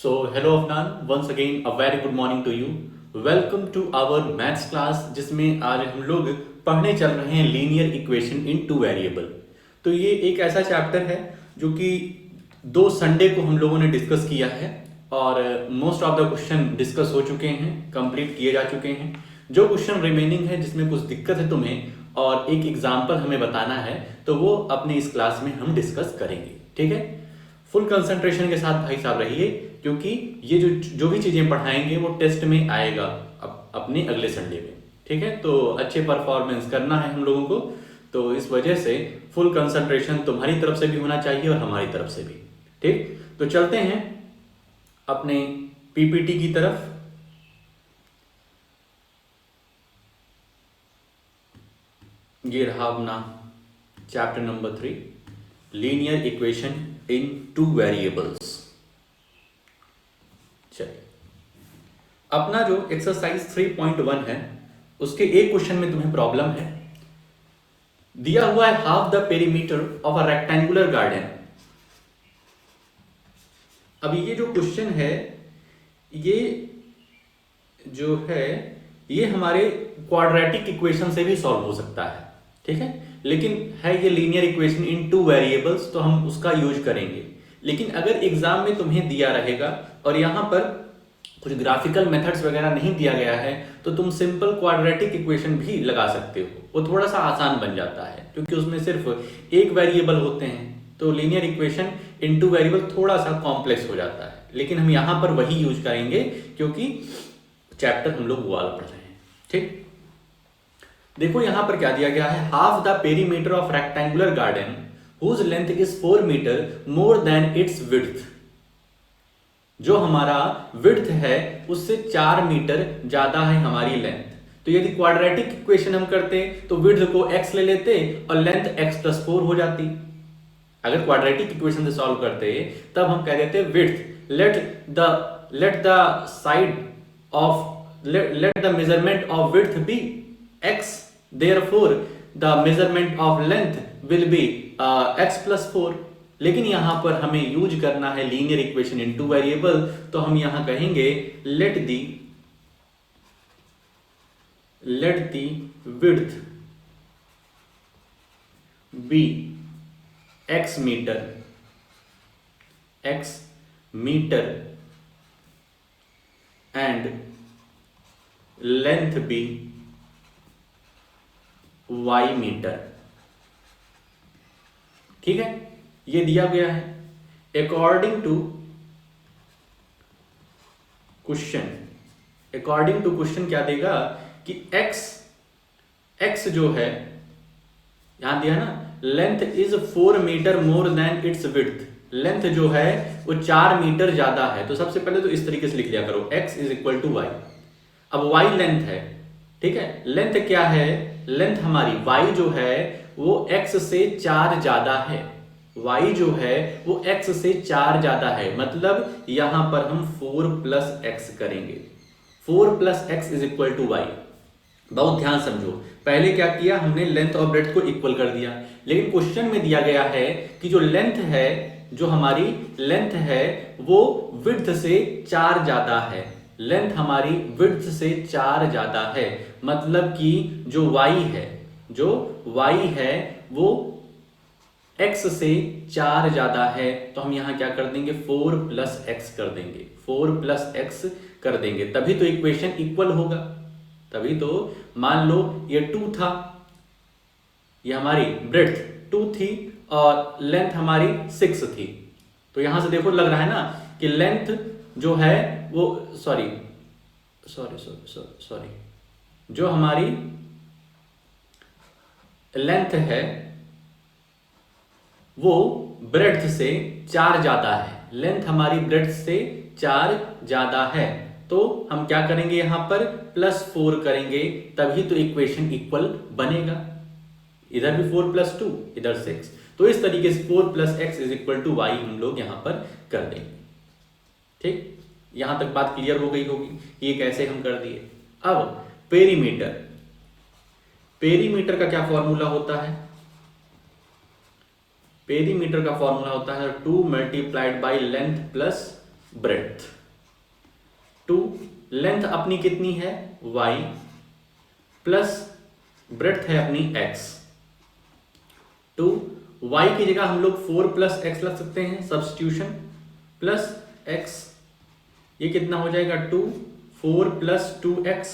Hello Afnan, once again a very good morning to you. Welcome to our maths class, जिसमें आज हम लोग पढ़ने चल रहे हैं linear equation in two variable. तो ये एक ऐसा चैप्टर है जो कि 2 संडे को हम लोगों ने डिस्कस किया है और most of the question discuss हो चुके हैं, कंप्लीट किए जा चुके हैं। जो क्वेश्चन रिमेनिंग है जिसमें कुछ दिक्कत है तुम्हें और एक एग्जाम्पल हमें बताना है, तो वो अपनी इस क्लास में हम डिस्कस करेंगे। ठीक है, फुल कंसंट्रेशन के साथ भाई साहब रहिए, क्योंकि ये जो जो भी चीजें पढ़ाएंगे वो टेस्ट में आएगा अपने अगले संडे में। ठीक है, तो अच्छे परफॉर्मेंस करना है हम लोगों को, तो इस वजह से फुल कंसंट्रेशन तुम्हारी तरफ से भी होना चाहिए और हमारी तरफ से भी। ठीक, तो चलते हैं अपने पीपीटी की तरफ। ये रहा अपना chapter number 3, linear equation in two variables. चलिए, अपना जो एक्सरसाइज 3.1 है उसके एक क्वेश्चन में तुम्हें प्रॉब्लम है। दिया हुआ है half the perimeter of a rectangular garden. अब ये जो क्वेश्चन है ये जो है ये हमारे क्वाड्रेटिक इक्वेशन से भी सॉल्व हो सकता है। ठीक है, लेकिन है ये linear equation in two variables, तो हम उसका यूज करेंगे। लेकिन अगर एग्जाम में तुम्हें दिया रहेगा और यहां पर कुछ ग्राफिकल मेथड्स वगैरह नहीं दिया गया है, तो तुम सिंपल क्वाड्रेटिक इक्वेशन भी लगा सकते हो। वो थोड़ा सा आसान बन जाता है क्योंकि उसमें सिर्फ एक वेरिएबल होते हैं, तो लीनियर इक्वेशन इनटू वेरिएबल थोड़ा सा कॉम्प्लेक्स हो जाता है। लेकिन हम यहां पर वही यूज करेंगे क्योंकि चैप्टर हम लोग वो वाला पढ़ रहे हैं। ठीक, देखो यहां पर क्या दिया गया है, half the perimeter of rectangular garden whose length is 4 metre more than its width. जो हमारा विड्थ है उससे 4 मीटर ज्यादा है हमारी लेंथ। तो यदि क्वाड्रेटिक इक्वेशन हम करते तो विड्थ को x ले लेते और लेंथ x + 4 हो जाती। अगर क्वाड्रेटिक इक्वेशन से सॉल्व करते तब हम कह देते width let the side of let the measurement of width be x, therefore the measurement of length will be x + 4। लेकिन यहां पर हमें यूज करना है linear equation in two variable, तो हम यहां कहेंगे let the width be x metre and length be y metre. ठीक है, ये दिया गया है अकॉर्डिंग टू क्वेश्चन क्या देगा कि x जो है यहां दिया ना, length is 4 metre more than its width. Length जो है वो 4 मीटर ज्यादा है। तो सबसे पहले तो इस तरीके से लिख लिया करो, x = y। अब y लेंथ है, ठीक है, लेंथ क्या है, लेंथ हमारी y जो है वो x से 4 ज्यादा है। y जो है वो x से 4 ज्यादा है, मतलब यहां पर हम 4 + x करेंगे। 4 + x = y। बहुत ध्यान समझो, पहले क्या किया हमने, लेंथ और ब्रेड्थ को इक्वल कर दिया। लेकिन क्वेश्चन में दिया गया है कि जो लेंथ है, जो हमारी लेंथ है वो विड्थ से 4 ज्यादा है। लेंथ हमारी विड्थ से 4 ज्यादा है, मतलब कि जो y है वो x से 4 ज्यादा है। तो हम यहां क्या कर देंगे, 4 + x कर देंगे। 4 + x कर देंगे, तभी तो इक्वेशन इक्वल होगा। तभी तो मान लो ये 2 था, ये हमारी ब्रेड्थ 2 थी और लेंथ हमारी 6 थी। तो यहां से देखो लग रहा है ना कि लेंथ जो है वो सॉरी जो हमारी लेंथ है वो ब्रेड्थ से 4 ज्यादा है। लेंथ हमारी ब्रेड्थ से 4 ज्यादा है, तो हम क्या करेंगे, यहां पर +4 करेंगे, तभी तो इक्वेशन इक्वल बनेगा। इधर भी 4 + 2, इधर 6। तो इस तरीके से 4 + x = y हम लोग यहां पर कर देंगे। ठीक, यहां तक बात क्लियर हो गई होगी, ये कैसे हम कर दिए। अब पेरीमीटर का क्या फॉर्मूला होता है, पेरीमीटर का फॉर्मूला होता है 2 × लेंथ + ब्रेड्थ। 2 लेंथ अपनी कितनी है y प्लस ब्रेड्थ है अपनी x। 2 y की जगह हम लोग 4 प्लस एक्स लग सकते हैं, सब्स्टिट्यूशन प्लस x, ये कितना हो जाएगा 2, 4 प्लस 2x,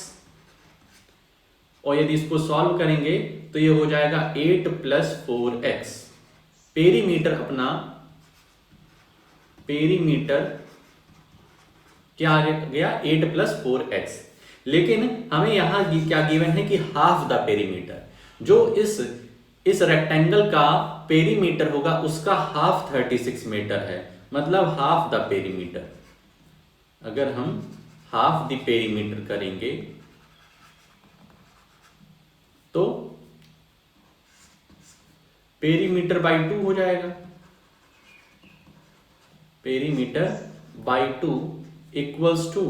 और यदि इसको सॉल्व करेंगे तो ये हो जाएगा 8 प्लस 4x। पेरीमीटर अपना, पेरीमीटर क्या आ गया 8 प्लस 4x। लेकिन हमें यहां क्या गिवन है कि हाफ द पेरीमीटर, जो इस रेक्टेंगल का पेरीमीटर होगा उसका हाफ 36 मीटर है, मतलब हाफ द पेरीमीटर। अगर हम हाफ द पेरीमीटर करेंगे तो पेरीमीटर बाई 2 हो जाएगा। Perimeter by 2 equals to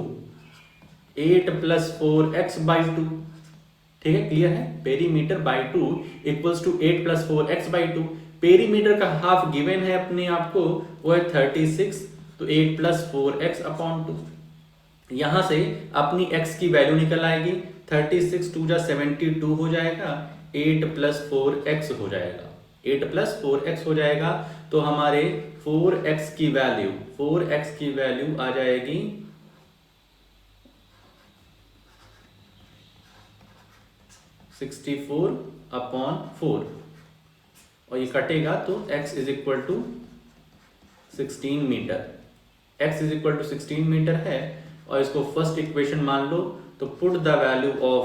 8 plus 4x by 2। ठीक है, क्लियर है। Perimeter by 2 equals to 8 plus 4x by 2। Perimeter का हाफ गिवन है अपने आपको, वो है 36, तो 8 प्लस 4x अपॉन 2। यहां से अपनी x की वैल्यू निकल आएगी, 36 2 जा 72 हो जाएगा, 8 प्लस 4x हो जाएगा, 8 प्लस 4x हो जाएगा। तो हमारे 4x की वैल्यू आ जाएगी 64 अपॉन 4, और ये कटेगा तो x is equal to 16 metre. x is equal to 16 metre है, और इसको फर्स्ट इक्वेशन मान लो, तो put the value of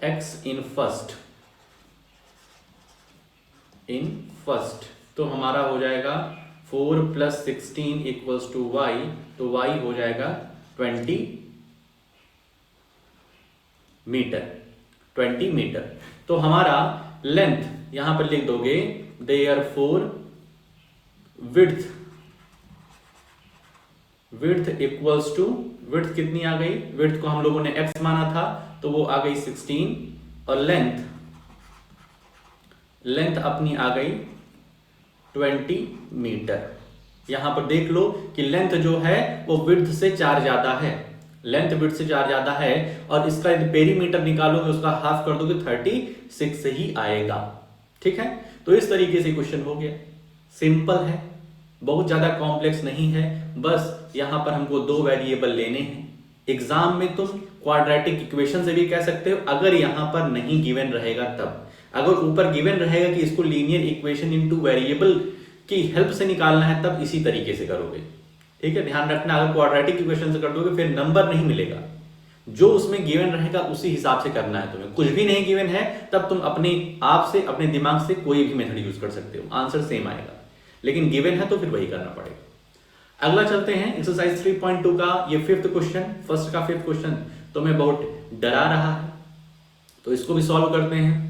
x in first, तो हमारा हो जाएगा 4 प्लस 16 इक्वल्स टू y, तो y हो जाएगा 20 मीटर। तो हमारा लेंथ यहां पर लिख दोगे, therefore width equals to, width कितनी आ गई, विड्थ को हम लोगों ने x माना था तो वो आ गई 16, और लेंथ अपनी आ गई 20 मीटर। यहां पर देख लो कि लेंथ जो है वो विड्थ से 4 ज्यादा है, लेंथ विड्थ से 4 ज्यादा है, और इसका यदि पेरीमीटर निकालोगे उसका हाफ कर दोगे 36 ही आएगा। ठीक है, तो इस तरीके से क्वेश्चन हो गया, सिंपल है, बहुत ज्यादा कॉम्प्लेक्स नहीं है। बस यहां पर हमको 2 वेरिएबल लेने हैं। एग्जाम में तुम क्वाड्रेटिक इक्वेशन से भी कह सकते हो, अगर यहां पर नहीं गिवन रहेगा तब। अगर ऊपर गिवन रहेगा कि इसको लीनियर इक्वेशन इनटू वेरिएबल की हेल्प से निकालना है, तब इसी तरीके से करोगे। ठीक है, ध्यान रखना, अगर क्वाड्रेटिक इक्वेशन से कर दोगे फिर नंबर नहीं मिलेगा, जो उसमें गिवन रहेगा उसी हिसाब से करना है तुम्हें। कुछ भी नहीं गिवन है तब तुम अपने आप से, अपने दिमाग से कोई भी मेथड यूज कर सकते हो, आंसर सेम आएगा। लेकिन गिवन है तो फिर वही करना पड़ेगा। अगला चलते हैं एक्सरसाइज 3.2 का ये 5th क्वेश्चन। फर्स्ट का 5th क्वेश्चन तो मैं बहुत डरा रहा है, तो इसको भी सॉल्व करते हैं।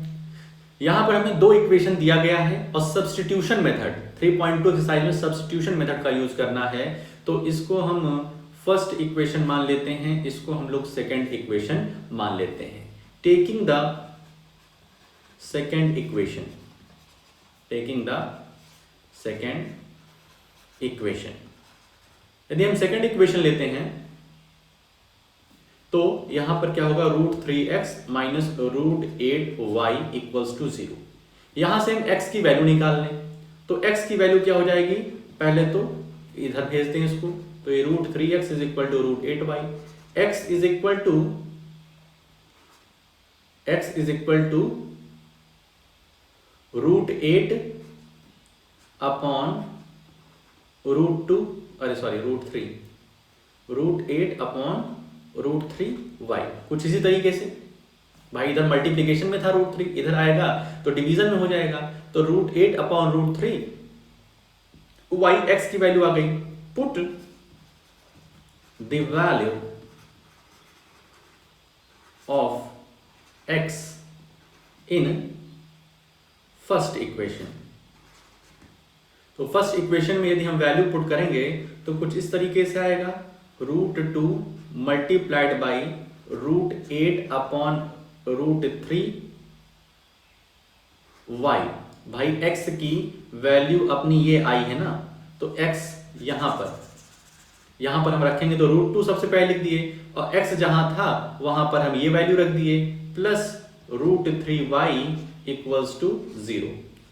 यहां पर हमें 2 इक्वेशन दिया गया है और सब्स्टिट्यूशन मेथड 3.2 एक्सरसाइज में सब्स्टिट्यूशन मेथड का यूज करना है। तो इसको हम फर्स्ट इक्वेशन मान लेते हैं, इसको हम लोग सेकंड इक्वेशन मान लेते हैं। टेकिंग द सेकंड इक्वेशन, यदि हम सेकंड इक्वेशन लेते हैं तो यहां पर क्या होगा, √3x minus √8y equals to 0। यहां से हम x की वैल्यू निकाल लें, तो x की वैल्यू क्या हो जाएगी, पहले तो इधर भेजते हैं इसको, तो ये √3x is equal to √8y, x is equal to √8 upon √2, अरे सॉरी √3, √8 अपॉन √3y। कुछ इसी तरीके से भाई, इधर मल्टीप्लीकेशन में था √3, इधर आएगा तो डिवीजन में हो जाएगा, तो √8 अपॉन √3 y, x की वैल्यू आ गई। Put the value of x in first equation. तो फर्स्ट इक्वेशन में यदि हम वैल्यू पुट करेंगे तो कुछ इस तरीके से आएगा, √2 मल्टीप्लाइड बाई √8 अपॉन √3y। भाई x की वैल्यू अपनी ये आई है ना, तो x यहाँ पर हम रखेंगे तो √2 सबसे पहले लिख दिए, और x जहां था वहां पर हम ये वैल्यू रख दिए, प्लस √3y इक्वल्स टू 0।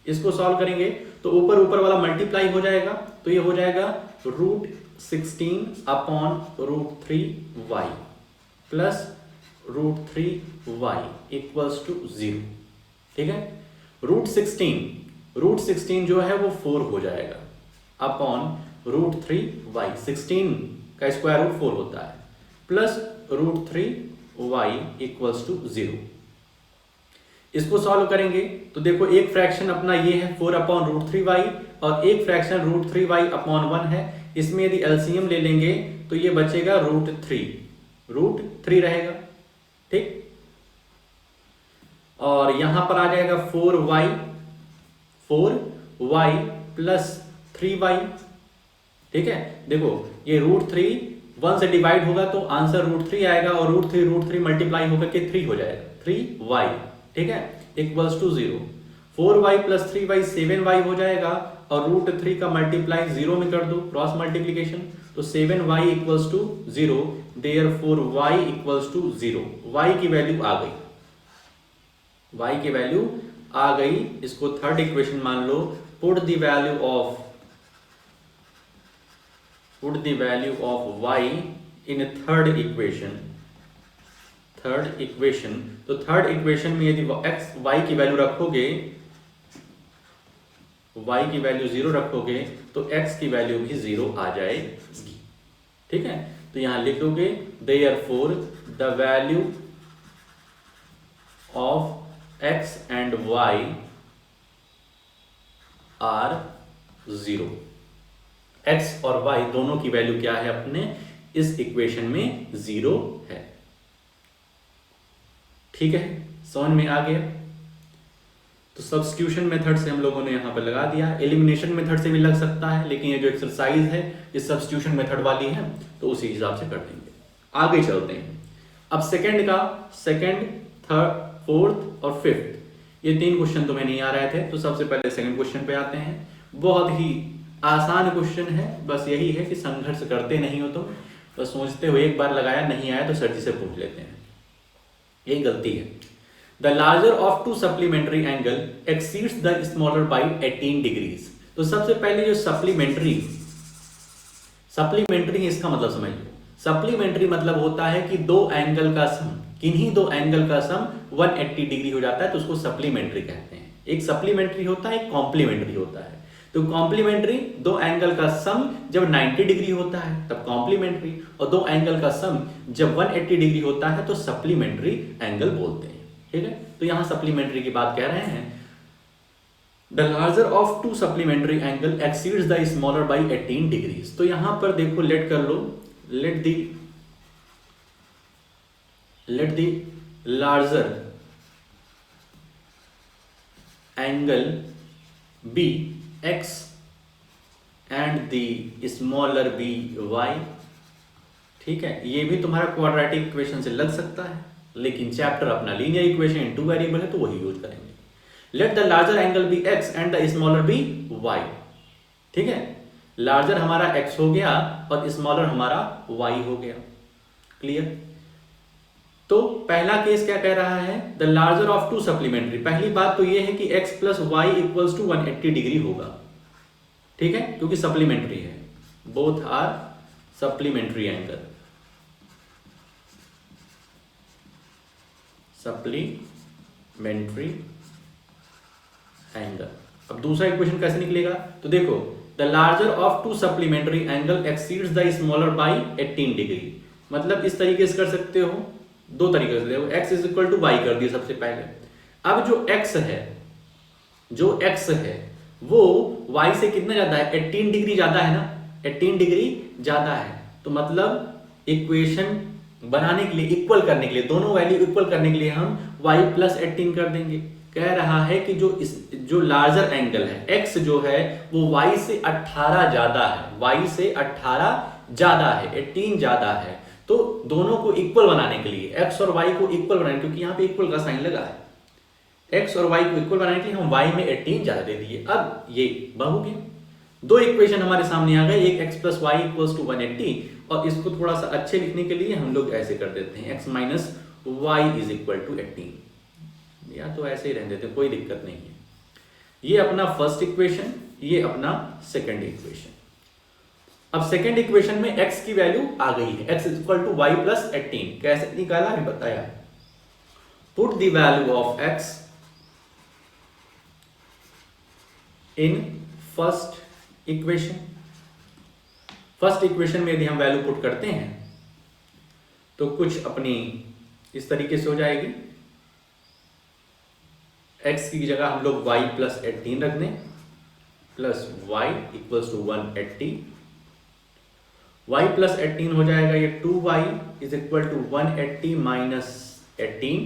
इसको सॉल्व करेंगे तो ऊपर वाला मल्टीप्लाई हो जाएगा, तो ये हो जाएगा √16 upon √3y plus √3y equals to 0। ठीक है, √16 जो है वो 4 हो जाएगा अपॉन √3y, 16 का स्क्वायर रूट 4 होता है, प्लस √3y इक्वल्स टू 0। इसको सॉल्व करेंगे तो देखो एक फ्रैक्शन अपना ये है 4 अपॉन √3y और एक फ्रैक्शन √3y अपॉन 1 है। इसमें यदि एलसीएम ले लेंगे तो ये बचेगा √3 रहेगा। ठीक, और यहां पर आ जाएगा 4y प्लस 3y। ठीक है, देखो ये √3 1 से डिवाइड होगा तो आंसर √3 आएगा, और √3 मल्टीप्लाई होकर के 3 हो जाएगा, 3y। ठीक है, equals to 0। 4y plus 3y 7y हो जाएगा, और √3 का मल्टीप्लाई 0 में कर दो, क्रॉस मल्टीप्लीकेशन, तो 7y equals to 0, therefore y equals to 0। y की वैल्यू आ गई, इसको थर्ड इक्वेशन मान लो। Put the value of y in third equation. तो थर्ड इक्वेशन में यदि y की वैल्यू रखोगे, y की वैल्यू 0 रखोगे तो x की वैल्यू भी 0 आ जाएगी। ठीक है, तो यहां लिखोगे therefore the value of x and y are 0। x और y दोनों की वैल्यू क्या है अपने इस इक्वेशन में 0 है। ठीक है, समझ में आ गया। तो सब्स्टिट्यूशन मेथड से हम लोगों ने यहां पर लगा दिया, एलिमिनेशन मेथड से भी लग सकता है, लेकिन ये जो एक्सरसाइज है ये सब्स्टिट्यूशन मेथड वाली है तो उसी हिसाब से कर देंगे। आगे चलते हैं। अब सेकंड, थर्ड, फोर्थ और फिफ्थ, ये 3 क्वेश्चन तुम्हें नहीं आ रहे थे, तो सबसे पहले सेकंड क्वेश्चन पे आते हैं। बहुत ही आसान क्वेश्चन है, बस यही है कि संघर्ष करते नहीं हो, तो बस सोचते हो एक बार लगाया नहीं आया तो सर जी से पूछ लेते हैं, यही गलती है। The larger of two supplementary angle exceeds the smaller by 18 degrees. तो सबसे पहले जो सप्लीमेंट्री है, इसका मतलब समझ लो। सप्लीमेंट्री मतलब होता है कि दो एंगल का सम, किन्हीं दो एंगल का सम 180 डिग्री हो जाता है, तो उसको सप्लीमेंट्री कहते हैं। एक सप्लीमेंट्री होता है, एक कॉम्प्लीमेंट्री होता है। तो कॉम्प्लीमेंट्री दो एंगल का सम जब 90 डिग्री होता है तब कॉम्प्लीमेंट्री, और दो एंगल का सम जब 180 डिग्री होता है तो सप्लीमेंट्री एंगल बोलते हैं। ठीक है, तो यहां सप्लीमेंट्री की बात कह रहे हैं। The larger of two supplementary angle exceeds the smaller by 18 degrees. तो यहां पर देखो, लेट कर लो, let the larger angle be x and the smaller be y। ठीक है, ये भी तुम्हारा क्वाड्रेटिक इक्वेशन से लग सकता है, लेकिन चैप्टर अपना लीनियर इक्वेशन इन 2 वेरिएबल है तो वही यूज करेंगे। Let the larger angle be x and the smaller be y। ठीक है, लार्जर हमारा x हो गया और स्मॉलर हमारा y हो गया। क्लियर। तो पहला केस क्या कह रहा है, the larger of two supplementary. पहली बात तो यह है कि x plus y equals to 180 degree होगा। ठीक है, क्योंकि सप्लीमेंट्री है, both are supplementary angle, supplementary angle. अब दूसरा इक्वेशन कैसे निकलेगा, तो देखो, the larger of two supplementary angle exceeds the smaller by 18 degree. मतलब इस तरीके से कर सकते हो, दो तरीके से देखो, x is equal to y कर दिया सबसे पहले। अब जो x है वो y से कितना ज्यादा है, 18 डिग्री ज्यादा है ना, 18 डिग्री ज्यादा है। तो मतलब इक्वेशन बनाने के लिए, इक्वल करने के लिए, दोनों वैल्यू इक्वल करने के लिए हम y प्लस 18 कर देंगे। कह रहा है कि जो लार्जर एंगल है x जो है वो y से 18 ज्यादा है, y से 18 ज्यादा है, 18 ज्यादा है। तो दोनों को इक्वल बनाने के लिए, x और y को इक्वल बनाने, क्योंकि यहाँ पे इक्वल का साइन लगा है, x और y को इक्वल बनाने के लिए हम y में 18 ज्यादा दे दिए। अब ये बहु गया, दो इक्वेशन हमारे सामने आ गए, एक x plus y equals to 180, और इसको थोड़ा सा अच्छे लिखने के लिए हम लोग ऐसे कर देते हैं x minus y is equal to 18, या तो ऐसे ही रहने देते हैं, कोई दिक्कत नहीं है। ये अपना फर्स्ट इक्वेशन, ये अपना सेकंड इक्वेशन। अब सेकंड इक्वेशन में x की वैल्यू आ गई है, x is equal to y plus 18। कैसे निकाला है बताया, put the value of x in first equation. First equation में यदि हम वैल्यू पुट करते हैं तो कुछ अपनी इस तरीके से हो जाएगी, x की जगह हम लोग y प्लस 18 रख दें, plus y equals to 180, y plus 18 हो जाएगा ये 2y is equal to 180 minus 18,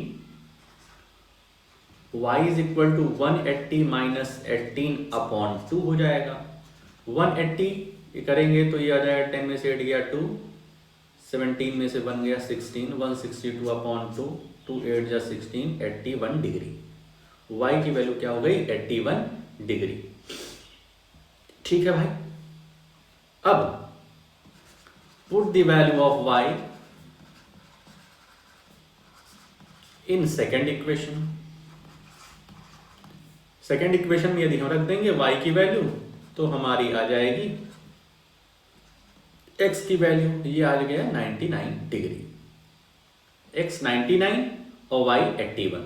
y is equal to 180 minus 18 upon 2 हो जाएगा। 180 ये करेंगे तो ये आ जाएगा 10 में से 8 गया 2, 17 में से बन गया 16, 162 अपॉन 2, 2 8 जा 16, 81 डिग्री। y की वैल्यू क्या हो गई, 81 डिग्री। ठीक है भाई, अब put the value of y in second equation. Second equation में यदि हम रख देंगे y की वैल्यू तो हमारी आ जाएगी x की वैल्यू, ये आ गया 99 डिग्री, x 99 और y 81।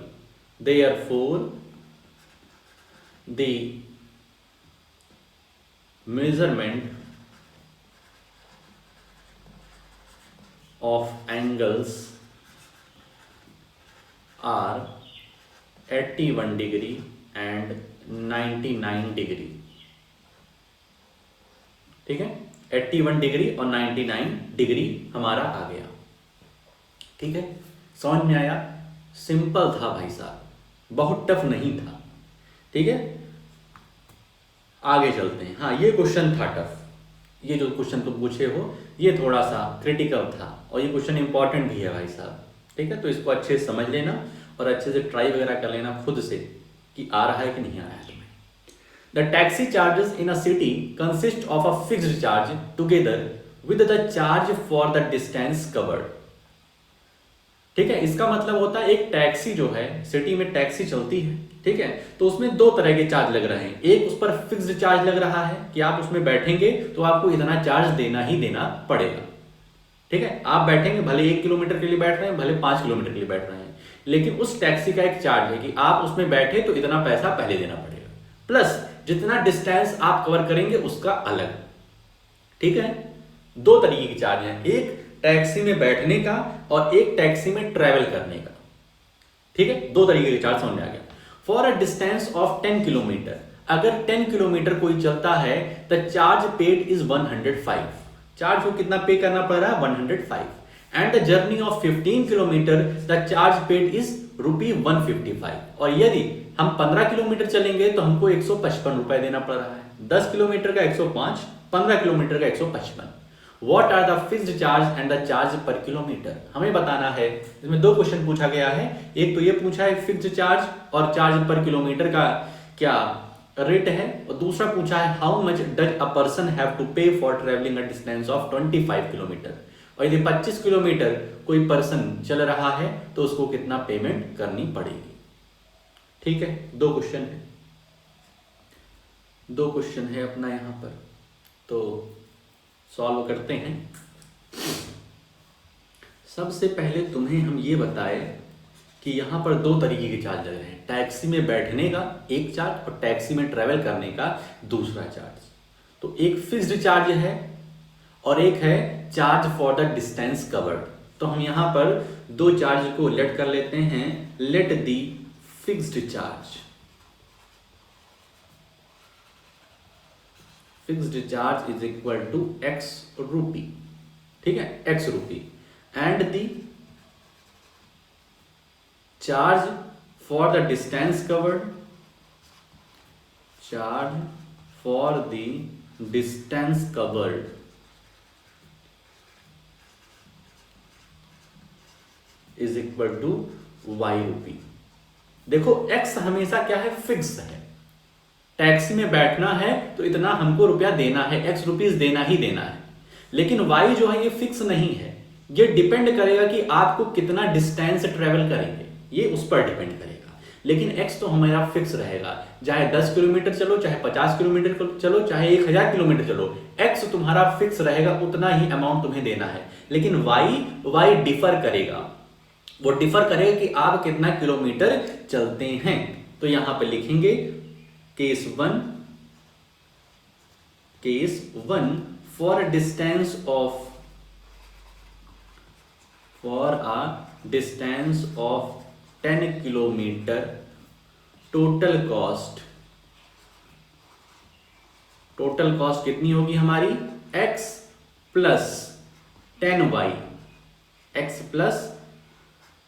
Therefore the measurement of angles are 81 degree and 99 degree. ठीक है, 81 डिग्री और 99 डिग्री हमारा आ गया। ठीक है, समझ में आया, सिंपल था भाई साहब, बहुत टफ नहीं था। ठीक है, आगे चलते हैं। हाँ, ये क्वेश्चन था टफ, ये जो क्वेश्चन तुम पूछे हो ये थोड़ा सा क्रिटिकल था और ये क्वेश्चन इंपॉर्टेंट भी है भाई साहब। ठीक है, तो इसको अच्छे से समझ लेना और अच्छे से ट्राई वगैरह कर लेना खुद से कि आ रहा है कि नहीं आ रहा है तुम्हें। The taxi charges in a city consist of a fixed charge together with the charge for the distance covered. ठीक है, इसका मतलब होता है एक टैक्सी जो है, सिटी में टैक्सी चलती है, ठीक है, तो उसमें दो तरह के चार्ज लग रहे हैं। एक उस पर फिक्स्ड चार्ज लग रहा है कि आप उसमें बैठेंगे तो आपको इतना चार्ज देना ही देना पड़ेगा। ठीक है, आप बैठेंगे, भले 1 किलोमीटर के लिए बैठ रहे हैं, भले 5 किलोमीटर के लिए बैठ रहे हैं, लेकिन उस टैक्सी का एक चार्ज है कि आप उसमें बैठे तो इतना पैसा पहले देना पड़ेगा, प्लस जितना डिस्टेंस आप कवर करेंगे उसका अलग। ठीक है, दो तरीके की चार्ज है, एक टैक्सी में बैठने का और एक टैक्सी में ट्रैवल करने का। ठीक है, दो तरीके के चार्ज समझ में आ गया। For a distance of 10 kilometre, अगर 10 किलोमीटर कोई चलता है the charge paid is 105, charge को कितना पे करना पड़ रहा है, 105। And the journey of 15 kilometre the charge paid is ₹155, और यदि हम 15 किलोमीटर चलेंगे तो हमको 155 रुपए देना पड़ रहा है। 10 किलोमीटर का 105, 15 किलोमीटर का 155। What are the fixed charge and the charge per kilometer? हमें बताना है। इसमें दो क्वेश्चन पूछा गया है, एक तो ये पूछा है फिक्स्ड चार्ज और चार्ज पर किलोमीटर का क्या रेट है, और दूसरा पूछा है how much does a person have to pay for travelling a distance of 25 kilometre, और यदि 25 किलोमीटर कोई पर्सन चल रहा है तो उसको कितना पेमेंट करनी पड़ेगी। ठीक है, दो क्वेश्चन है, दो क्वेश्चन है अपना यहां पर, तो सॉल्व करते हैं। सबसे पहले तुम्हें हम ये बताए कि यहां पर दो तरीके के चार्ज लग रहे हैं, टैक्सी में बैठने का एक चार्ज और टैक्सी में ट्रेवल करने का दूसरा चार्ज। तो एक फिक्स्ड चार्ज है और एक है charge for the distance covered. तो हम यहां पर दो चार्ज को लेट कर लेते हैं, let the fixed charge, fixed charge is equal to x rupee. ठीक है, x rupee, and the charge for the distance covered, charge for the distance covered is equal to y rupee. देखो x हमेशा क्या है, fix है, taxi में बैठना है तो इतना हमको रुपया देना है, एक्स रुपीज देना ही देना है। लेकिन वाई जो है ये फिक्स नहीं है, ये डिपेंड करेगा कि आपको कितना डिस्टेंस ट्रेवल करेंगे, ये उस पर डिपेंड करेगा। लेकिन एक्स तो हमारा फिक्स रहेगा, चाहे 10 किलोमीटर चलो, चाहे 50 किलोमीटर चलो, चाहे 1000 किलोमीटर चलो, एक्स तुम्हारा फिक्स रहेगा, उतना ही अमाउंट तुम्हें देना है। लेकिन वाई डिफर करेगा, वो डिफर करेगा कि आप कितना किलोमीटर चलते हैं। तो यहां पे लिखेंगे case one for distance of 10 kilometre total cost कितनी होगी हमारी, x plus 10y, x plus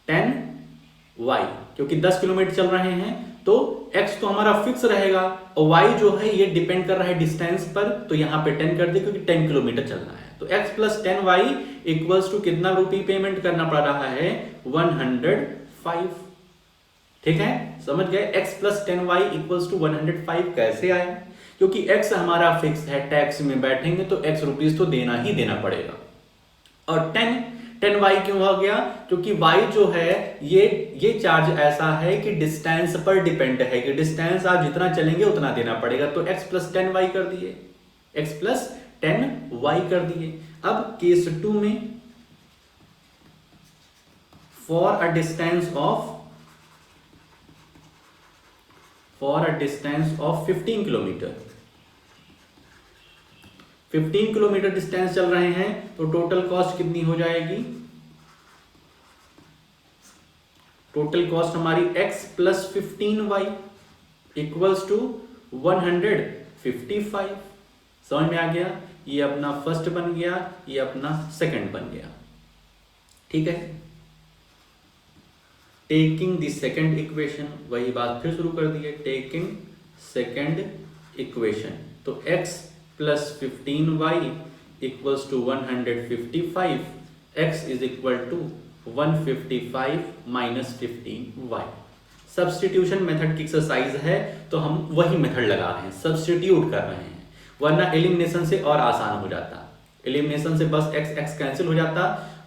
10y, क्योंकि 10 किलोमीटर चल रहे हैं तो x तो हमारा फिक्स रहेगा और y जो है ये डिपेंड कर रहा है डिस्टेंस पर, तो यहां पे 10 कर दे क्योंकि 10 किलोमीटर चलना है। तो x plus 10y equals to कितना रुपी पेमेंट करना पड़ रहा है, 105। ठीक है, समझ गए। x plus 10y equals to 105 कैसे आया, क्योंकि x हमारा फिक्स है, टैक्स में बैठेंगे तो x रुपीज तो देना ही देना पड़ेगा। और 10y क्यों हो गया, क्योंकि y जो है ये चार्ज ऐसा है कि डिस्टेंस पर डिपेंड है, कि डिस्टेंस आप जितना चलेंगे उतना देना पड़ेगा। तो x प्लस 10y कर दिए, x प्लस 10y कर दिए। अब केस 2 में for a distance of 15 kilometre, 15 kilometre distance चल रहे हैं तो टोटल कॉस्ट कितनी हो जाएगी, टोटल कॉस्ट हमारी x plus 15y equals to 155। समझ में आ गया, ये अपना फर्स्ट बन गया, ये अपना सेकंड बन गया। ठीक है, टेकिंग द सेकंड इक्वेशन, वही बात फिर शुरू कर दी है, टेकिंग सेकंड इक्वेशन, तो x plus 15y equals to 155, x is equal to 155 minus 15y। Substitution method की एक्सरसाइज है तो हम वही मेथड लगा रहे हैं, सब्स्टिट्यूट कर रहे हैं, वरना एलिमिनेशन से और आसान हो जाता। एलिमिनेशन से बस x कैंसिल हो जाता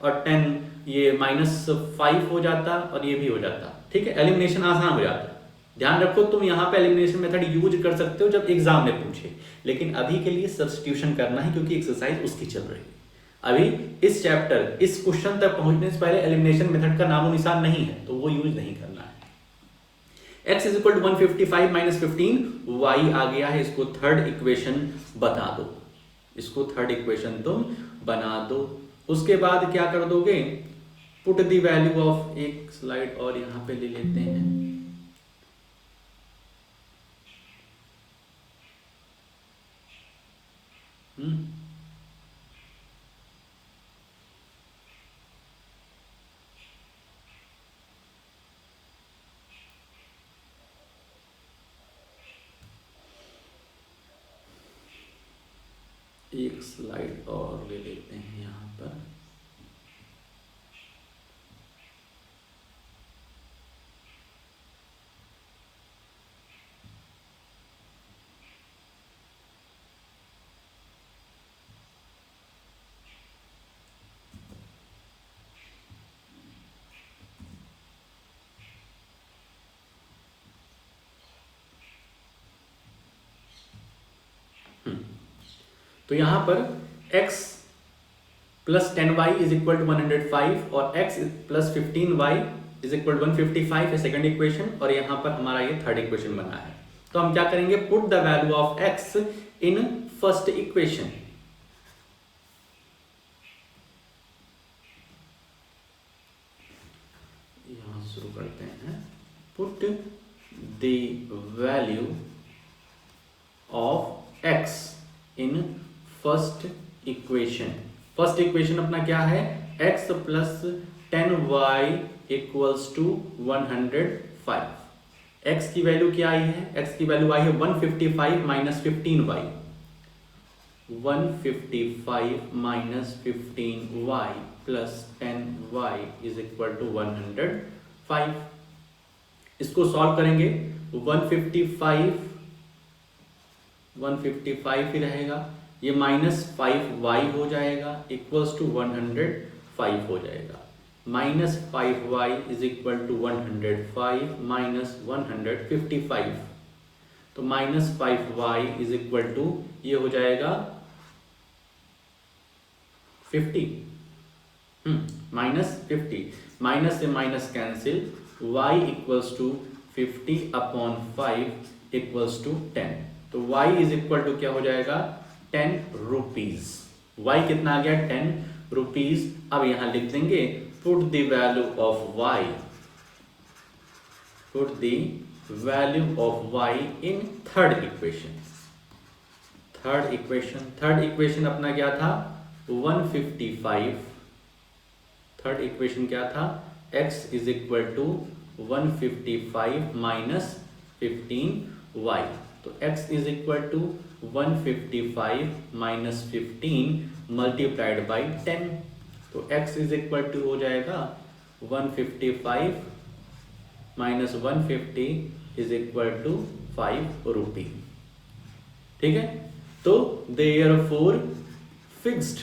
और 10 ये -5 हो जाता और ये भी हो जाता। ठीक है, एलिमिनेशन आसान हो जाता। ध्यान रखो, तुम यहाँ पे एलिमिनेशन मेथड यूज कर सकते हो जब एग्जाम में पूछे, लेकिन अभी के लिए सब्स्टिट्यूशन करना है क्योंकि एक्सरसाइज उसकी चल रही है। अभी इस चैप्टर, इस क्वेश्चन तक पहुंचने से पहले एलिमिनेशन मेथड का नामो निशान नहीं है, तो वो यूज नहीं करना है। x is equal to 155 minus 15, y आ गया है, इसको थर्ड इक्वेशन बता दो, इसको थर्ड इक्वेशन तुम बना दो। उसके बाद क्या कर दोगे, पुट द वैल्यू ऑफ, एक स्लाइड और यहां पे ले लेते हैं, एक स्लाइड और ले लेते हैं यहां पर। तो यहां पर x plus 10y is equal to 105 और x plus 15y is equal to 155 है सेकंड इक्वेशन, और यहां पर हमारा ये थर्ड इक्वेशन बना है। तो हम क्या करेंगे, put the value of x in first equation. यहां से शुरू करते हैं, put the value of x in first equation. First equation अपना क्या है, x plus 10y equals to 105। x की वैल्यू क्या आई है, x की वैल्यू आई है 155 minus 15y, 155 minus 15y plus 10y is equal to 105। इसको सॉल्व करेंगे, 155 155 ही रहेगा, ये -5y हो जाएगा इक्वल्स टू 105 हो जाएगा। -5y is equal to 105 minus 155, तो -5y इज इक्वल टू ये हो जाएगा 50, -50, माइनस से minus cancel, y equals to 50/5 equals to 10, तो y इज इक्वल टू क्या हो जाएगा 10 रुपीज। y कितना आ गया 10 रुपीज। अब यहां लिख देंगे put the value of y, put the value of y in third equation. Third equation अपना क्या था 155, थर्ड इक्वेशन क्या था x is equal to 155 minus 15y, तो x is equal to 155 minus 15 multiplied by 10, तो x इज इक्वल टू हो जाएगा 155 minus 150 is equal to 5 rupee. ठीक है, तो therefore fixed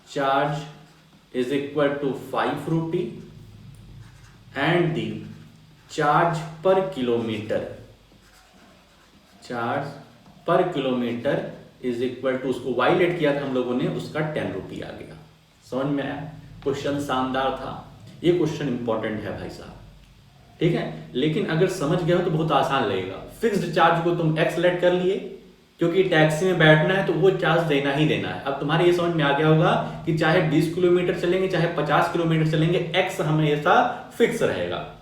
charge is equal to 5 rupee and the charge per kilometre, charge per kilometre is equal to, उसको violet किया था हम लोगों ने, उसका 10 रुपी आ गया। समझ में आया? क्वेश्चन शानदार था, ये क्वेश्चन इंपॉर्टेंट है भाई साहब। ठीक है, लेकिन अगर समझ गए हो तो बहुत आसान लगेगा। फिक्स्ड चार्ज को तुम एक्स लेट कर लिए, क्योंकि टैक्सी में बैठना है तो वो चार्ज देना ही देना है। अब तुम्हारे ये समझ में आ गया होगा कि चाहे 20 किलोमीटर चलेंगे चाहे 50 किलोमीटर चलेंगे, एक्स हमेशा फिक्स रहेगा,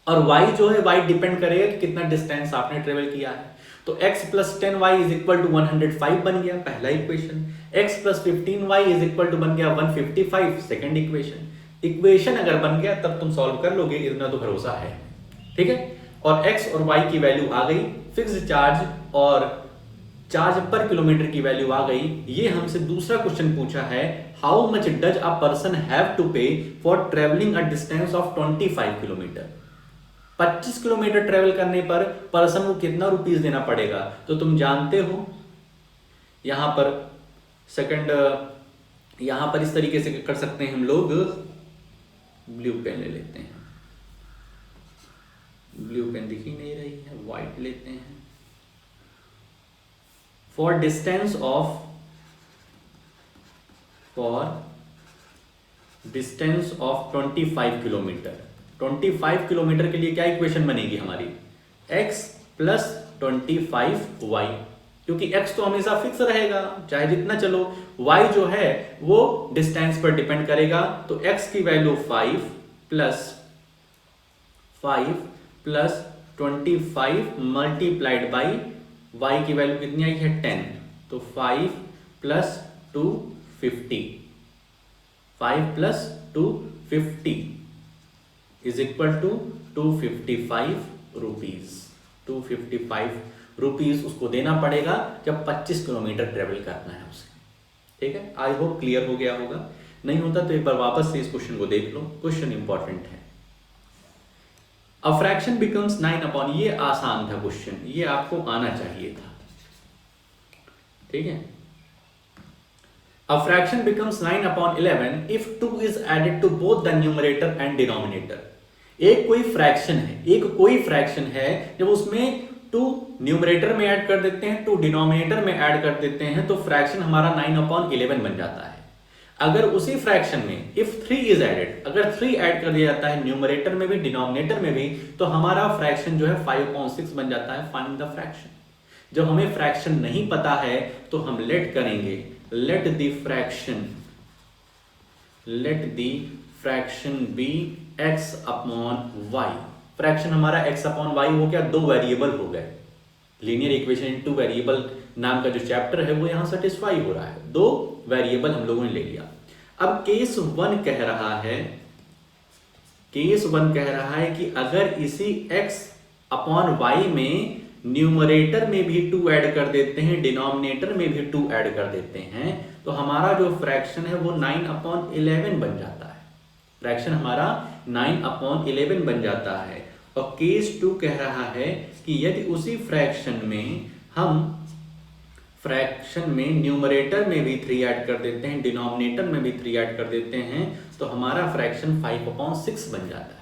और y जो है y डिपेंड करेगा कि कितना डिस्टेंस आपने ट्रेवल किया है। तो x plus 10y is equal to 105 बन गया पहला equation, x plus 15y is equal to बन गया 155 सेकेंड इक्वेशन। इक्वेशन अगर बन गया तब तुम सॉल्व कर लोगे, इतना तो भरोसा है। ठीक है, और x और y की वैल्यू आ गई, फिक्स्ड चार्ज और चार्ज पर किलोमीटर की वैल्यू आ गई। ये हमसे दूसरा क्वेश्चन पूछा है, how much does a person have to pay for travelling a distance of 25 kilometre. 25 kilometre travel करने पर पर्सन को कितना रुपीस देना पड़ेगा, तो तुम जानते हो। यहां पर सेकंड, यहां पर इस तरीके से कर सकते हैं हम लोग, ब्लू पेन ले लेते हैं, ब्लू पेन दिख ही नहीं रही है, व्हाइट लेते हैं। For distance of 25 kilometre, 25 kilometre के लिए क्या इक्वेशन बनेगी हमारी, x प्लस 25y, क्योंकि x तो हमेशा फिक्स रहेगा चाहे जितना चलो, y जो है वो डिस्टेंस पर डिपेंड करेगा। तो x की value 5 plus 25 multiplied by y की वैल्यू कितनी आई है 10, तो 5 plus 2 50, 5 plus 2 50 is equal to 255 rupees. 255 rupees उसको देना पड़ेगा जब 25 किलोमीटर ट्रेवल करना है उसे। ठीक है, आई होप क्लियर हो गया होगा, नहीं होता तो एक बार वापस से इस क्वेश्चन को देख लो, क्वेश्चन इंपॉर्टेंट है। अ फ्रैक्शन बिकम्स 9/, ये आसान था क्वेश्चन, ये आपको आना चाहिए था। ठीक है, a fraction becomes 9/11 if 2 is added to both the numerator and denominator। एक कोई फ्रैक्शन है, जब उसमें 2 न्यूमरेटर में ऐड कर देते हैं 2 डिनोमिनेटर में ऐड कर देते हैं, तो फ्रैक्शन हमारा 9/11 बन जाता है। अगर उसी फ्रैक्शन में इफ 3 is added, अगर 3 ऐड कर दिया जाता है न्यूमरेटर में भी डिनोमिनेटर में भी, तो हमारा फ्रैक्शन जो है 5/6 बन जाता है। Find the fraction. जब हमें फ्रैक्शन नहीं पता है तो हम लेट करेंगे, let the fraction be x/y। Fraction हमारा x/y हो गया, 2 वेरिएबल हो गए। लीनियर इक्वेशन इन 2 वेरिएबल नाम का जो चैप्टर है वो यहां सेटिस्फाई हो रहा है, 2 वेरिएबल हम लोगों ने ले लिया। अब केस 1 कह रहा है कि अगर इसी x/y में न्यूमरेटर में भी 2 ऐड कर देते हैं, डिनोमिनेटर में भी 2 ऐड कर देते हैं, तो हमारा जो फ्रैक्शन है वो 9/11 बन जाता है। फ्रैक्शन हमारा 9/11 बन जाता है। और केस 2 कह रहा है कि यदि उसी फ्रैक्शन में हम फ्रैक्शन में न्यूमरेटर में भी 3 ऐड कर देते हैं, डिनोमिनेटर में भी 3 ऐड कर देते हैं, तो हमारा फ्रैक्शन 5/6 बन जाता है।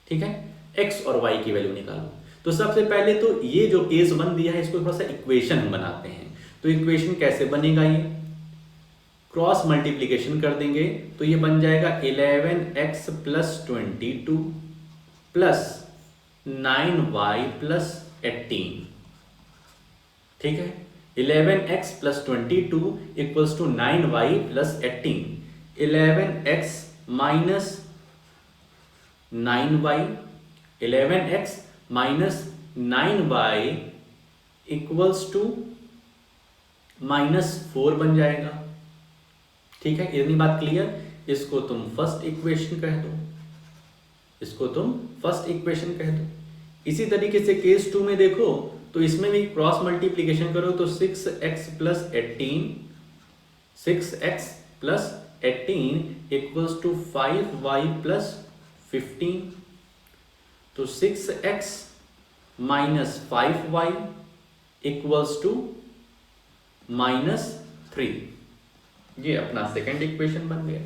ठीक है, x और y की वैल्यू निकालो। तो सबसे पहले तो ये जो केस 1 दिया है इसको थोड़ा सा इक्वेशन हम बनाते हैं। तो इक्वेशन कैसे बनेगा, ये क्रॉस मल्टीप्लीकेशन कर देंगे तो ये बन जाएगा 11x + 22 प्लस 9y + 18। ठीक है, 11x + 22 = 9y + 18। 11x minus 9y, 11x minus 9y = -4 बन जाएगा। ठीक है, इतनी बात क्लियर। इसको तुम फर्स्ट इक्वेशन कह दो, इसको तुम फर्स्ट इक्वेशन कह दो। इसी तरीके से केस 2 में देखो तो इसमें भी क्रॉस मल्टीप्लीकेशन करो तो 6x + 18 = 5y + 15। तो 6x minus 5y = -3। ये अपना सेकंड इक्वेशन बन गया।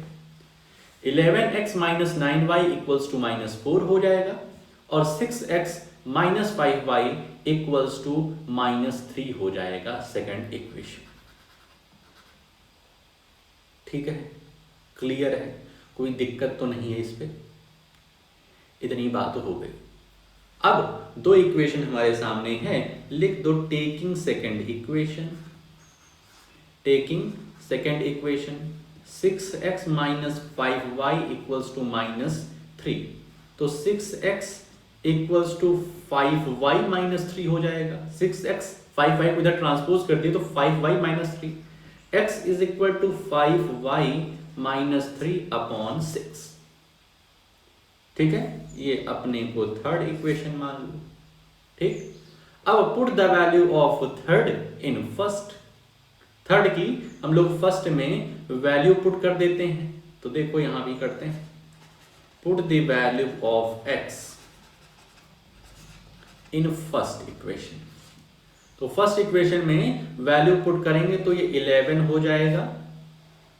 11x minus 9y = -4 हो जाएगा और 6x minus 5y = -3 हो जाएगा सेकंड इक्वेशन। ठीक है, क्लियर है, कोई दिक्कत तो नहीं है इस पे। इतनी बात हो गई। अब दो इक्वेशन हमारे सामने है, लिख दो taking second equation. Taking second equation 6x minus 5y = -3। तो 6x = 5y - 3 हो जाएगा। 6x 5y को इधर ट्रांसपोज कर दिए तो 5y - 3, x = 5y - 3/6। ठीक है, ये अपने को थर्ड इक्वेशन मान लो। ठीक, अब put the value of third in first. Third की हम लोग फर्स्ट में वैल्यू पुट कर देते हैं। तो देखो यहां भी करते हैं, put the value of x in first equation. तो फर्स्ट इक्वेशन में वैल्यू पुट करेंगे तो ये 11 हो जाएगा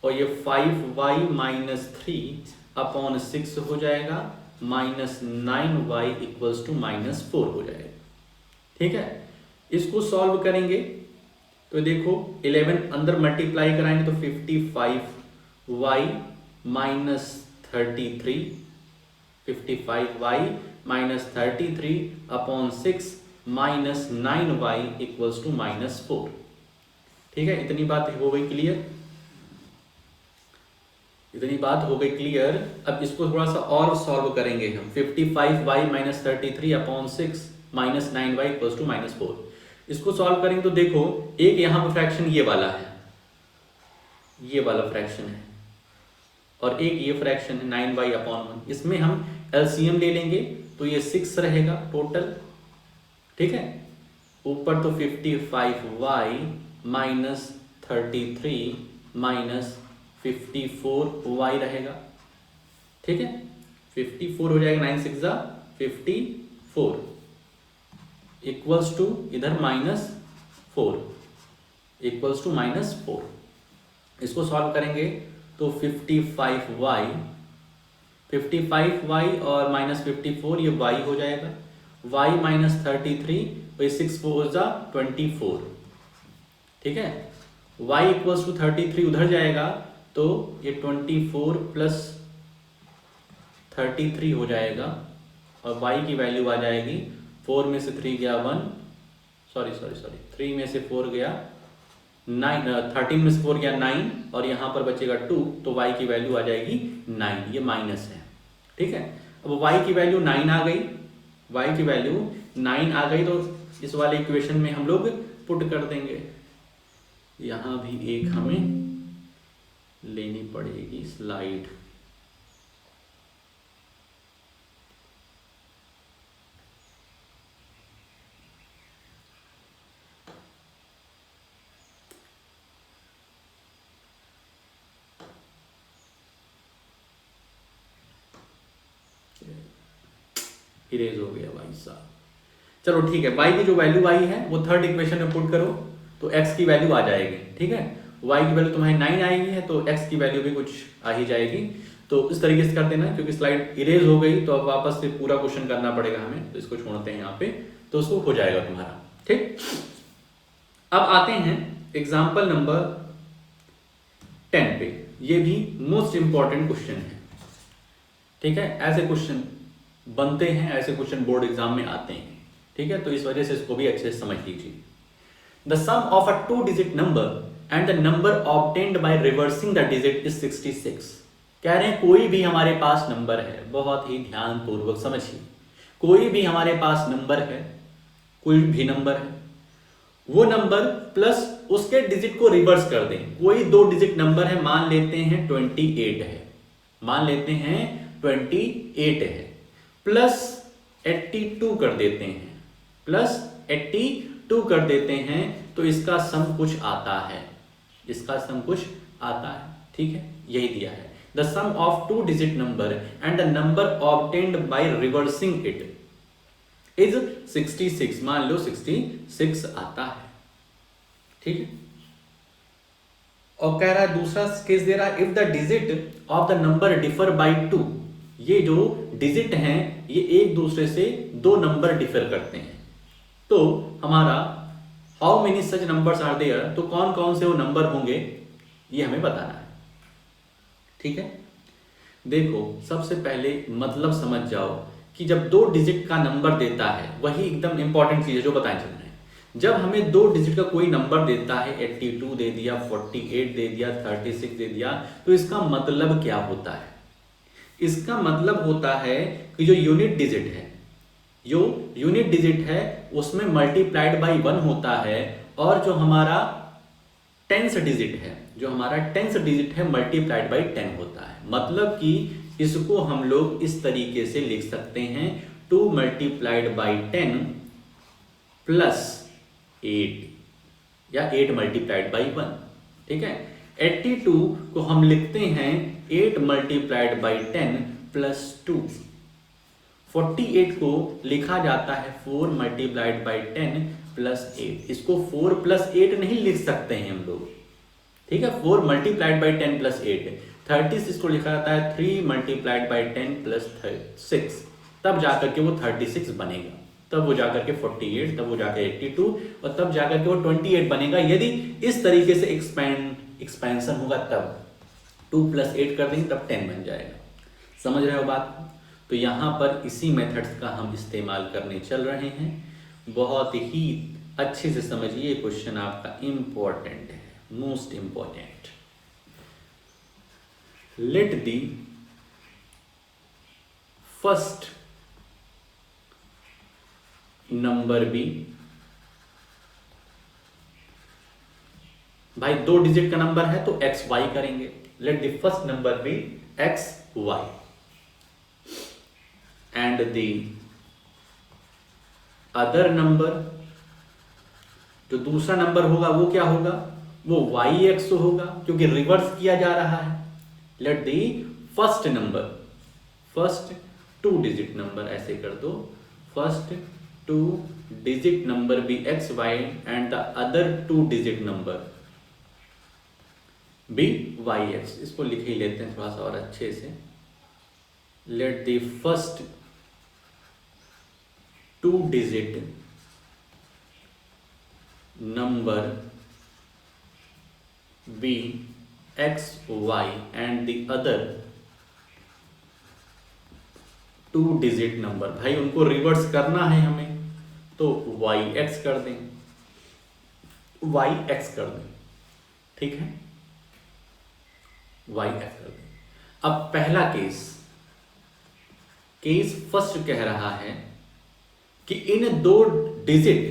और ये 5y - 3/6 हो जाएगा, -9y = -4 हो जाएगा। ठीक है, इसको सॉल्व करेंगे तो देखो 11 अंदर मल्टीप्लाई कराएंगे तो 55y - 33, 55y - 33/6 -9y = -4। ठीक है, इतनी बात हो गई क्लियर। इतनी बात हो गई क्लियर। अब इसको थोड़ा सा और सॉल्व करेंगे हम। 55y - 33/6 -9y = -4। इसको सॉल्व करेंगे तो देखो एक यहां पर फ्रैक्शन ये वाला है, ये वाला फ्रैक्शन है, और एक ये फ्रैक्शन है 9y/1। इसमें हम एलसीएम ले लेंगे तो ये 6 रहेगा टोटल। ठीक है, ऊपर तो 55y - 33 -54y रहेगा। ठीक है, 54 हो जाएगा, 9 6 54 = इधर -4 = -4। इसको सॉल्व करेंगे तो 55y और -54 ये y हो जाएगा, y - 33 और 6 4 24। ठीक है, y = 33 उधर जाएगा तो ये 24 + 33 हो जाएगा और y की वैल्यू आ जाएगी 4 में से 3 गया 1, सॉरी 3 में से 4 गया 9, 13 में से 4 गया 9 और यहाँ पर बचेगा 2, तो y की वैल्यू आ जाएगी 9। ये माइनस है। ठीक है, अब y की वैल्यू 9 आ गई, y की वैल्यू 9 आ गई तो इस वाले इक्वेशन में हम लोग पुट कर देंगे। यहाँ भी एक हमें लेनी पड़ेगी स्लाइड। इरेज हो गया भाई साहब। चलो ठीक है, y की जो वैल्यू आई है वो थर्ड इक्वेशन में पुट करो तो x की वैल्यू आ जाएगी। ठीक है, y की वैल्यू तुम्हारी 9 आएगी है तो x की वैल्यू भी कुछ आ ही जाएगी। तो इस तरीके से कर देना, क्योंकि स्लाइड इरेज हो गई तो अब वापस से पूरा क्वेश्चन करना पड़ेगा हमें, तो इसको छोड़ते हैं यहाँ पे, तो उसको हो जाएगा तुम्हारा। ठीक, अब आते हैं एग्जाम्पल नंबर 10 पे। ये भी मोस्ट इंपॉर्टेंट क्वेश्चन है। ठीक है, ऐसे क्वेश्चन बनते हैं, ऐसे क्वेश्चन बोर्ड एग्जाम में आते हैं। ठीक है, तो इस वजह से इसको भी अच्छे से समझ लीजिए। The sum of a 2 digit number and the number obtained by reversing the digit is 66। कह रहे हैं कोई भी हमारे पास नंबर है, बहुत ही ध्यान पूर्वक समझिए, कोई भी हमारे पास नंबर है, कोई भी नंबर है, वो नंबर प्लस उसके डिजिट को रिवर्स कर दें। कोई 2 डिजिट नंबर है, मान लेते हैं 28 है, मान लेते हैं 28 है, प्लस 82 कर देते हैं, प्लस 82 कर देते हैं, तो इसका सम कुछ आता है, इसका सम कुछ आता है। ठीक है, यही दिया है, the sum of 2 digit number and the number obtained by reversing it is 66। मान लो 66 आता है। ठीक है, और कह रहा है दूसरा केस दे रहा है, if the digit of the number differ by 2। ये जो डिजिट हैं ये एक दूसरे से 2 नंबर डिफर करते हैं, तो हमारा how many such numbers are there, तो कौन कौन से वो नंबर होंगे ये हमें बताना है। ठीक है, देखो सबसे पहले मतलब समझ जाओ कि जब 2 डिजिट का नंबर देता है, वही एकदम इंपॉर्टेंट चीज है जो बताएं चल रहे हैं। जब हमें 2 डिजिट का कोई नंबर देता है, 82 दे दिया, 48 दे दिया, 36 दे दिया, तो इसका मतलब क्या होता है? इसका मतलब होता है कि जो यूनिट डिजिट है, जो यूनिट डिजिट है उसमें मल्टीप्लाइड बाई 1 होता है, और जो हमारा टेंस डिजिट है, जो हमारा टेंस डिजिट है मल्टीप्लाइड बाई 10 होता है। मतलब कि इसको हम लोग इस तरीके से लिख सकते हैं 2 मल्टीप्लाइड बाई 10 प्लस 8 या 8 मल्टीप्लाइड बाई 1। ठीक है, 82 को हम लिखते हैं 8 मल्टीप्लाइड बाई 10 प्लस 2। 48 को लिखा जाता है 4 मल्टीप्लाइड बाई 10 प्लस 8। इसको 4 प्लस 8 नहीं लिख सकते हैं हम लोग। ठीक है, 4 मल्टीप्लाइड बाई 10 प्लस 8। 36 को लिखा जाता है 3 मल्टीप्लाइड बाई 10 प्लस 6, तब जाकर के वो 36 बनेगा, तब वो जाकर के 48, तब वो जाकर 82, और तब जाकर के वो 28 बनेगा। यदि इस तरीके से एक्सपेंशन होगा तब 2 प्लस 8 कर देंगे तब 10 बन जाएगा। समझ रहे हो बात? तो यहां पर इसी मेथड्स का हम इस्तेमाल करने चल रहे हैं। बहुत ही अच्छे से समझिए, क्वेश्चन आपका इंपॉर्टेंट है, most important. Let the first number be, भाई 2 डिजिट का नंबर है तो एक्स वाई करेंगे। Let the first number be x y and the other number, जो दूसरा नंबर होगा वो क्या होगा? वो वाई एक्स होगा, क्योंकि रिवर्स किया जा रहा है। Let the first number, first 2 digit number, ऐसे कर दो, first 2 digit number be x y and the other 2 digit number be y x. इसको लिख ही लेते हैं थोड़ा सा और अच्छे से। Let the first 2 digit number be x y and the other 2 digit number, भाई उनको रिवर्स करना है हमें, तो वाई एक्स कर दें, वाई एक्स कर दें। ठीक है, वाई एक्स कर दें। अब पहला केस फर्स्ट कह रहा है कि इन 2 डिजिट,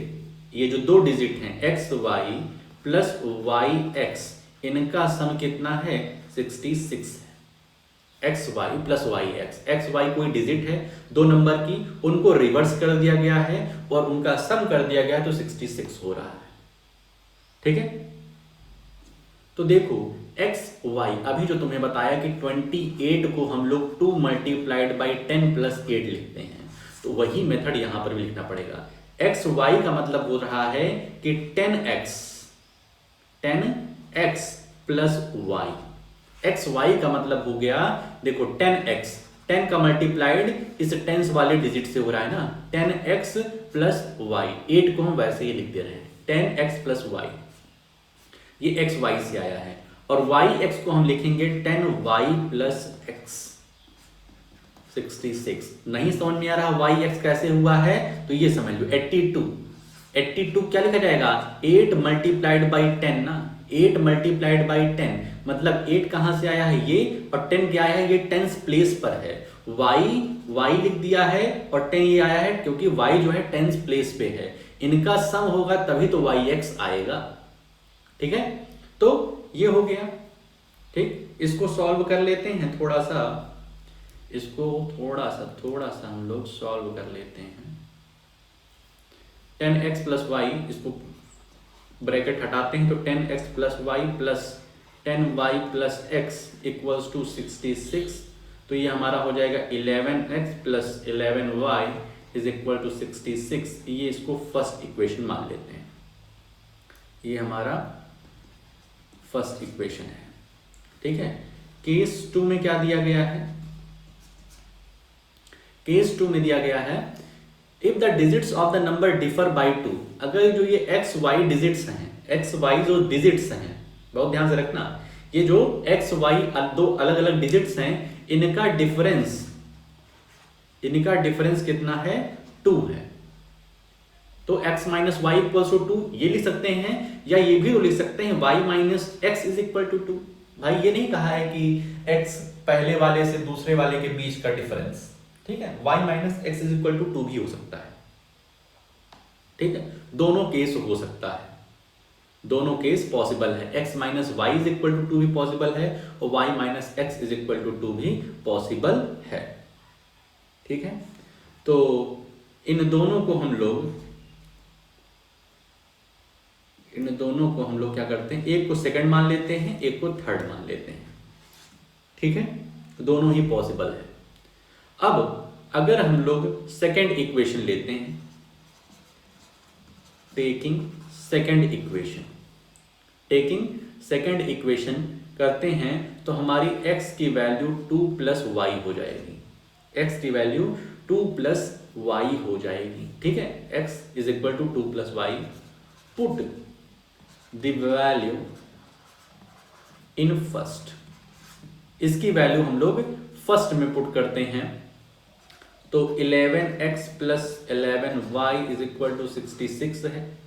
ये जो 2 डिजिट हैं x y plus y x, इनका सम कितना है? 66 है। X y plus y x, x y कोई डिजिट है 2 नंबर की, उनको रिवर्स कर दिया गया है और उनका सम कर दिया गया है, तो 66 हो रहा है। ठीक है, तो देखो एक्स वाई, अभी जो तुम्हें बताया कि 28 को हम लोग 2 मल्टीप्लाइड बाई 10 प्लस 8 लिखते हैं, तो वही मेथड यहां पर भी लिखना पड़ेगा। एक्स वाई का मतलब हो रहा है कि 10x plus y. X Y का मतलब हो गया, देखो 10x, 10 का मल्टीप्लाइड इस टेंस वाले डिजिट से हो रहा है ना, 10x प्लस वाई। 8 को हम वैसे ही लिख दे रहे हैं 10x प्लस वाई, ये एक्स वाई से आया है। और वाई एक्स को हम लिखेंगे 10y प्लस एक्स 66। नहीं समझ में आ रहा वाई एक्स कैसे हुआ है, तो ये समझ लो 82 क्या लिखा जाएगा, 8 मल्टीप्लाइड बाई 10 ना, 8 मल्टीप्लाइड बाई 10 मतलब 8 कहां से आया है ये, और 10 क्या है, ये टेंस प्लेस पर है। y लिख दिया है और 10 ये आया है क्योंकि y जो है टेंस प्लेस पे है। इनका सम होगा तभी तो yx आएगा। ठीक है, तो ये हो गया। ठीक, इसको सॉल्व कर लेते हैं थोड़ा सा, इसको थोड़ा सा हम लोग सॉल्व कर लेते हैं। 10x प्लस वाई, इसको ब्रैकेट हटाते हैं तो 10x plus y plus 10y plus x equals to 66। तो ये हमारा हो जाएगा 11x plus 11y is equal to 66। ये इसको फर्स्ट इक्वेशन मान लेते हैं, ये हमारा फर्स्ट इक्वेशन है। ठीक है, केस 2 में क्या दिया गया है, केस 2 में दिया गया है if the digits of the number differ by 2। अगर जो ये एक्स वाई डिजिट्स हैं, एक्स वाई जो डिजिट्स हैं, बहुत ध्यान से रखना, ये जो एक्स वाई दो अलग अलग डिजिट्स हैं, इनका डिफरेंस कितना है, 2 है। तो x minus y equals to 2 ये लिख सकते हैं, या ये भी लिख सकते हैं y minus x is equal to 2। भाई ये नहीं कहा है कि x पहले वाले से दूसरे वाले के बीच का डिफरेंस। ठीक है, y minus x is equal to 2 भी हो सकता है। ठीक है, दोनों केस हो सकता है, दोनों केस पॉसिबल है। x minus y is equal to 2 भी पॉसिबल है और y minus x is equal to 2 भी पॉसिबल है। ठीक है, तो इन दोनों को हम लोग क्या करते हैं, एक को सेकंड मान लेते हैं, एक को थर्ड मान लेते हैं। ठीक है, दोनों ही पॉसिबल है। अब अगर हम लोग सेकंड इक्वेशन लेते हैं, टेकिंग सेकंड इक्वेशन करते हैं तो हमारी x की वैल्यू 2 प्लस वाई हो जाएगी, x की वैल्यू 2 प्लस वाई हो जाएगी। ठीक है, x is equal to 2 plus y. Put the value in first, इसकी वैल्यू हम लोग फर्स्ट में पुट करते हैं तो 11x plus 11y is equal to 66 है।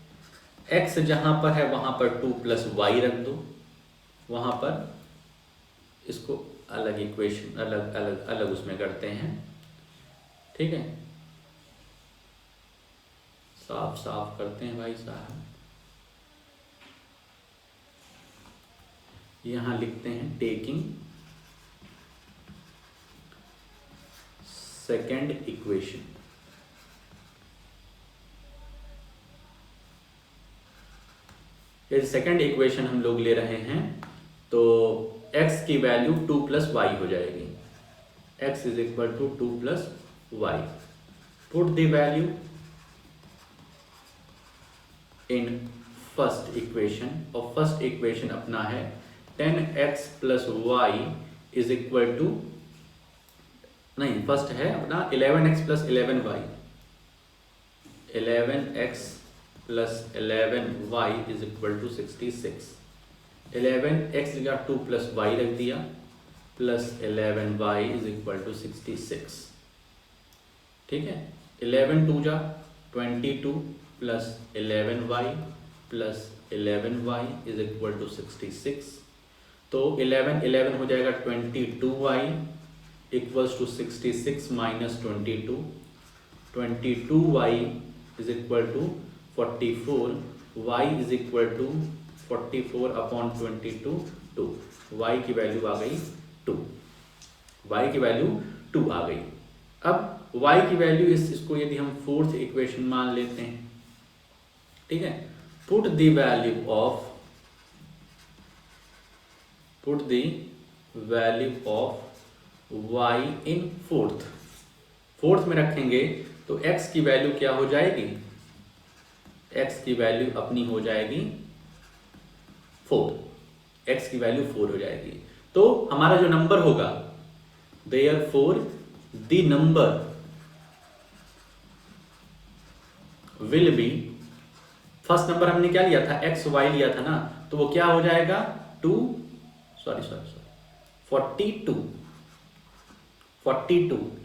x जहां पर है वहां पर 2 प्लस वाई रख दो, वहां पर इसको अलग इक्वेशन अलग उसमें करते हैं। ठीक है, साफ करते हैं भाई साहब। यहां लिखते हैं टेकिंग सेकेंड इक्वेशन। ये सेकेंड इक्वेशन हम लोग ले रहे हैं तो x की वैल्यू 2 प्लस वाई हो जाएगी, x is equal to 2 plus y. Put the value in first equation, और फर्स्ट इक्वेशन अपना है 10x plus y is equal to, नहीं फर्स्ट है अपना 11x plus 11y, 11x plus 11y is equal to 66। 11x जगह 2 plus y रख दिया plus 11y is equal to 66। ठीक है, 11 2 जा 22 plus 11y plus 11y is equal to 66। तो 11 हो जाएगा 22y equals to 66 minus 22, 22y is equal to 44, y is equal to 44 upon 22, 2, y की वैल्यू आ गई 2, y की वैल्यू 2 आ गई। अब y की वैल्यू इसको यदि हम फोर्थ इक्वेशन मान लेते हैं, ठीक है, put the value of y in fourth में रखेंगे तो x की वैल्यू क्या हो जाएगी, x की वैल्यू अपनी हो जाएगी 4, x की वैल्यू 4 हो जाएगी। तो हमारा जो नंबर होगा, therefore the number will be, first number हमने क्या लिया था, एक्स वाई लिया था ना, तो वो क्या हो जाएगा 42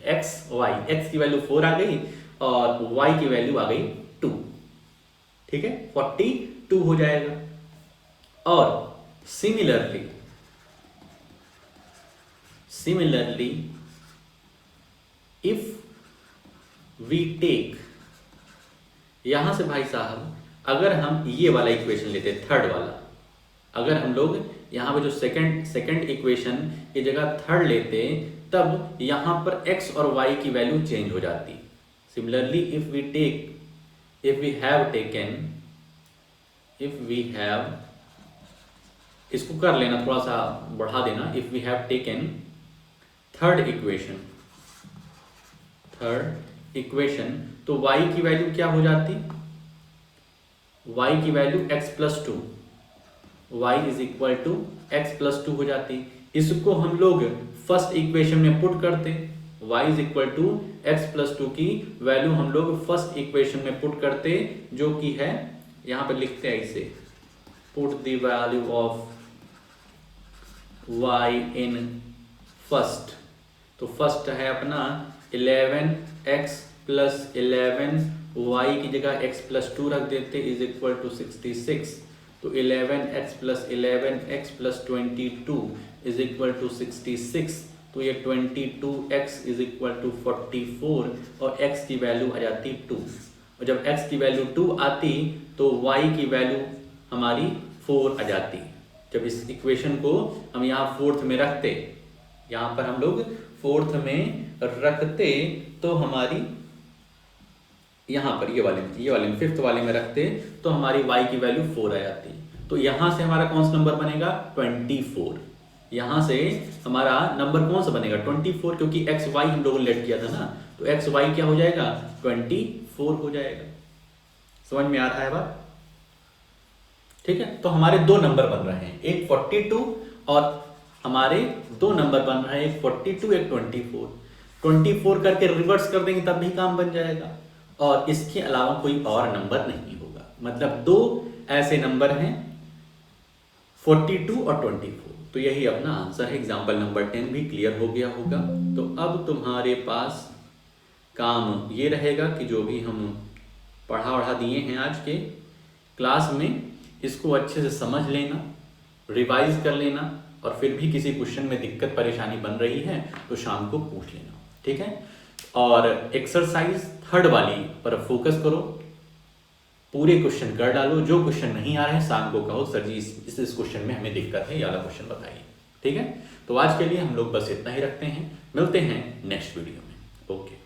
एक्स वाई, एक्स की वैल्यू 4 आ गई और वाई की वैल्यू आ गई 2, ठीक है, 42 हो जाएगा। और सिमिलरली इफ वी टेक, यहां से भाई साहब अगर हम ये वाला इक्वेशन लेते, थर्ड वाला, अगर हम लोग यहाँ पे जो सेकंड इक्वेशन की जगह थर्ड लेते, तब यहाँ पर x और y की वैल्यू चेंज हो जाती। सिमिलरली इफ वी हैव, इसको कर लेना, थोड़ा सा बढ़ा देना, if we have taken third equation, तो y की वैल्यू क्या हो जाती, y की value x plus 2, y is equal to x plus 2 हो जाती। इसको हम लोग फर्स्ट इक्वेशन में पुट करते, y is equal to x plus 2 की वैल्यू हम लोग फर्स्ट इक्वेशन में पुट करते, जो कि है, यहां पे लिखते हैं इसे, put the value of y in first, तो फर्स्ट है अपना 11x प्लस 11, y की जगह x प्लस 2 रख देते, इज इक्वल टू 66, तो 11x plus 11x plus 22 is equal to 66, तो ये 22x इज इक्वल टू 44 और x की वैल्यू आ जाती 2, और जब x की वैल्यू 2 आती तो y की वैल्यू हमारी 4 आ जाती। जब इस इक्वेशन को हम यहाँ फोर्थ में रखते, यहाँ पर हम लोग फोर्थ में रखते, तो हमारी यहाँ पर ये वाले में फिफ्थ वाले में रखते, तो हमारी y की वैल्यू 4 आ जाती। तो यहाँ से हमारा कौन सा नंबर बनेगा, 24। यहाँ से हमारा नंबर कौन सा बनेगा, 24, क्योंकि एक्स वाई हम लोगों ने लेट किया था ना, तो एक्स वाई क्या हो जाएगा, 24 हो जाएगा। समझ में आ रहा है बात, ठीक है। तो हमारे दो नंबर बन रहे हैं, एक 42 और हमारे दो नंबर बन रहे हैं, एक 42 एक 24 करके रिवर्स कर देंगे तब भी काम बन जाएगा, और इसके अलावा कोई और नंबर नहीं होगा। मतलब दो ऐसे नंबर हैं 42 और 24। तो यही अपना आंसर है। एग्जाम्पल नंबर 10 भी क्लियर हो गया होगा। तो अब तुम्हारे पास काम ये रहेगा कि जो भी हम पढ़ा दिए हैं आज के क्लास में, इसको अच्छे से समझ लेना, रिवाइज कर लेना, और फिर भी किसी क्वेश्चन में दिक्कत परेशानी बन रही है तो शाम को पूछ लेना, ठीक है। और एक्सरसाइज थर्ड वाली पर फोकस करो, पूरे क्वेश्चन कर डालो। जो क्वेश्चन नहीं आ रहे हैं शाम को कहो, सर जी इस क्वेश्चन में हमें दिक्कत है, ये वाला क्वेश्चन बताइए, ठीक है। तो आज के लिए हम लोग बस इतना ही रखते हैं, मिलते हैं नेक्स्ट वीडियो में। ओके।